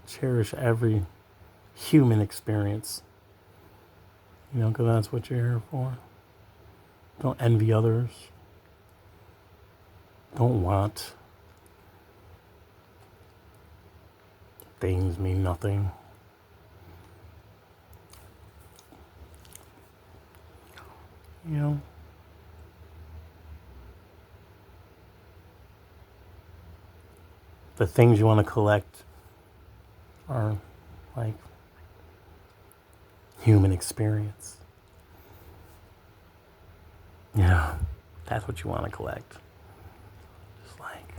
Cherish every human experience. Because that's what you're here for. Don't envy others. Don't want. Things mean nothing. The things you want to collect are like human experience. Yeah, that's what you want to collect. Just like,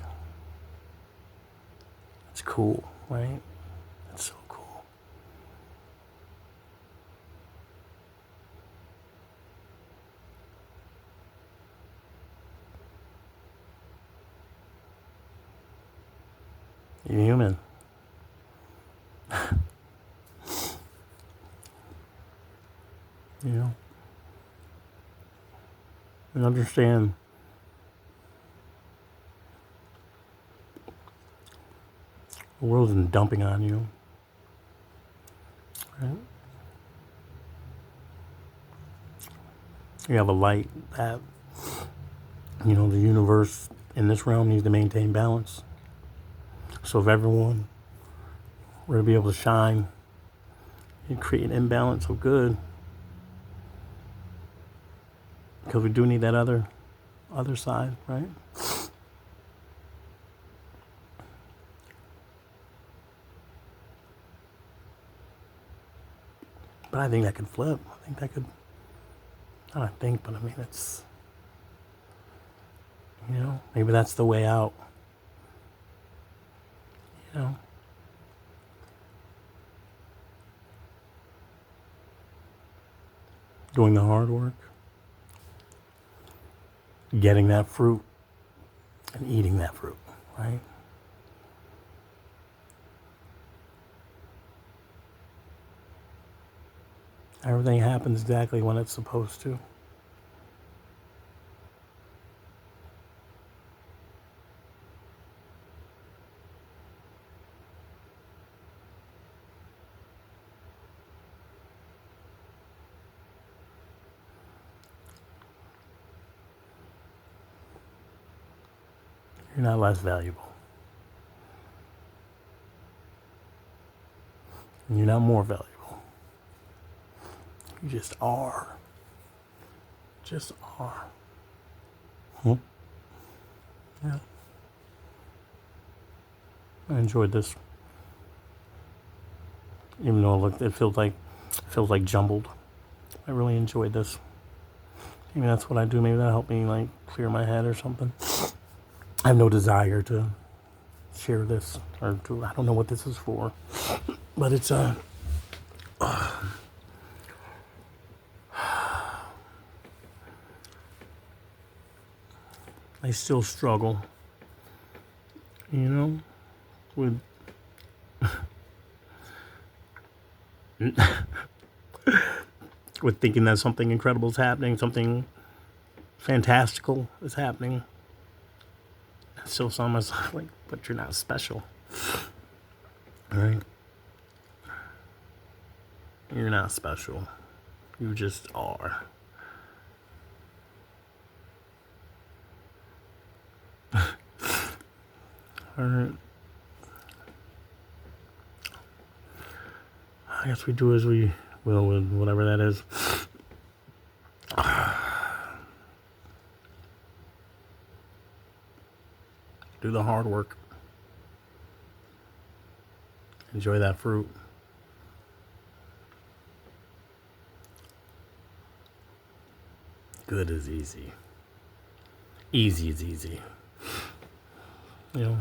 it's cool, right? It's so cool. You're human. And understand the world isn't dumping on you. Right? You have a light that You know, the universe in this realm needs to maintain balance. So if everyone were to be able to shine and create an imbalance of good, because we do need that other side, right? But I think that could flip. I think that could, not I think, but I mean, it's, you know, maybe that's the way out, you know? Doing the hard work, getting that fruit, and eating that fruit, right? Everything happens exactly when it's supposed to. You're not less valuable. And you're not more valuable. You just are. Just are. Hmm? Yeah. I enjoyed this. Even though it feels like jumbled. I really enjoyed this. Maybe that's what I do. Maybe that'll help me like clear my head or something. I have no desire to share this or to, I don't know what this is for, but it's I still struggle, you know, with with thinking that something incredible is happening, something fantastical is happening. I still saw myself like, but you're not special, right? You're not special. You just are. All right. I guess we do as we will with whatever that is. Do the hard work. Enjoy that fruit. Good is easy. Easy is easy. You know.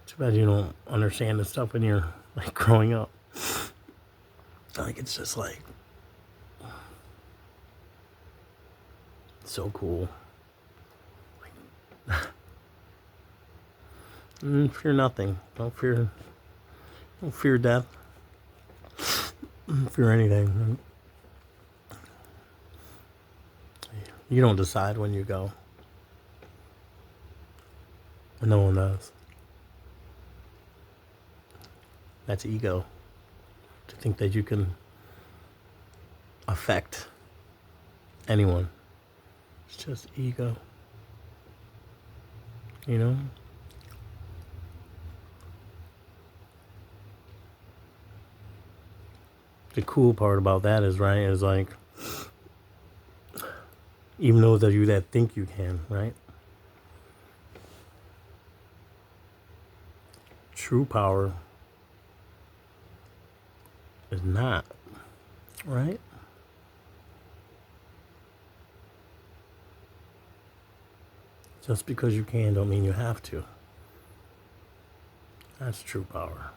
Too bad you don't understand this stuff when you're like growing up. Like it's just like so cool. Like, fear nothing. Don't fear death. Don't fear anything. You don't decide when you go. No one does. That's ego. To think that you can affect anyone. It's just ego. You know? The cool part about that is, right, is like, even those of you that think you can, right? True power is not, right? Just because you can don't mean you have to. That's true power.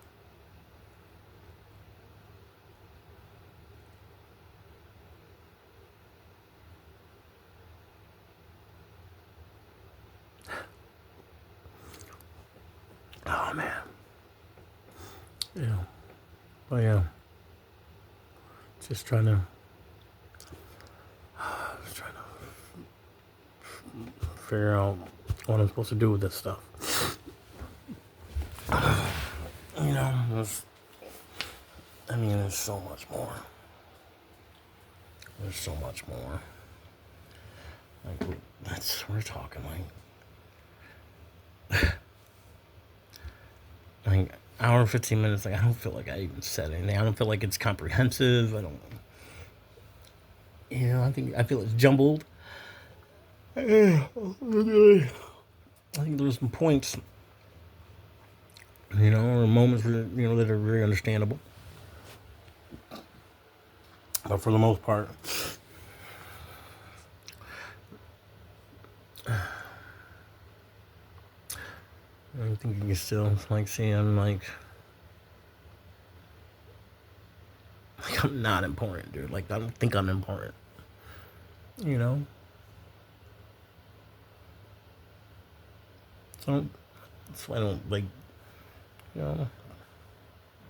Oh man. Yeah. But yeah. Just trying to figure out what I'm supposed to do with this stuff. You know, there's so much more. There's so much more. Like, we're talking like hour and 15 minutes. Like, I don't feel like I even said anything. I don't feel like it's comprehensive. I don't, I feel it's jumbled. I think there's some points, or moments, that are very understandable. But for the most part, I think you can still like see I'm like I'm not important, dude. Like, I don't think I'm important. You know? So that's why I don't like you know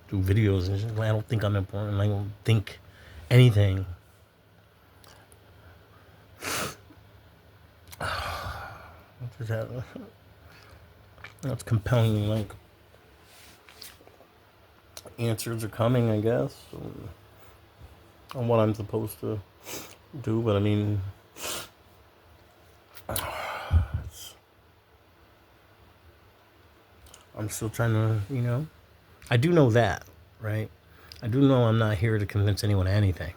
do videos and shit. Like, I don't think I'm important. I don't think anything. That's compelling. Like, answers are coming, I guess, on what I'm supposed to do. But I mean, I'm still trying to, I do know that, right? I do know I'm not here to convince anyone of anything,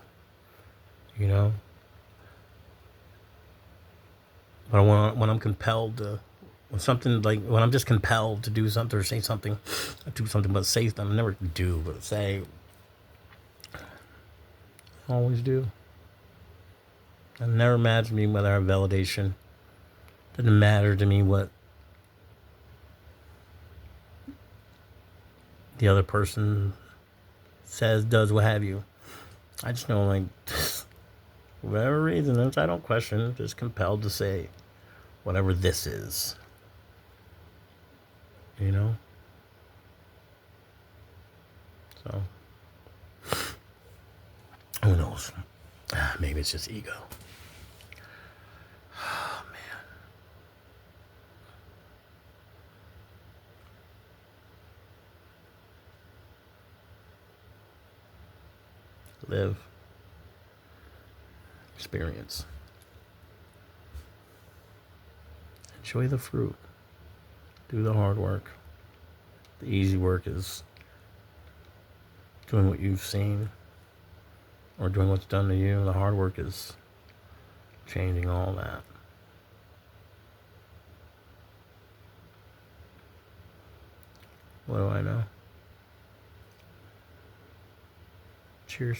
you know? But when I'm compelled to, when I'm just compelled to do something or say something, do something, but say something, I never do, but say, always do. It never matters to me whether I have validation. Doesn't matter to me what the other person says, does, what have you. I just know, like, for whatever reason, I don't question, I'm just compelled to say whatever this is. You know? So, who knows? Maybe it's just ego. Oh, man. Live. Experience. Enjoy the fruit. Do the hard work. The easy work is doing what you've seen or doing what's done to you. The hard work is changing all that. What do I know? Cheers.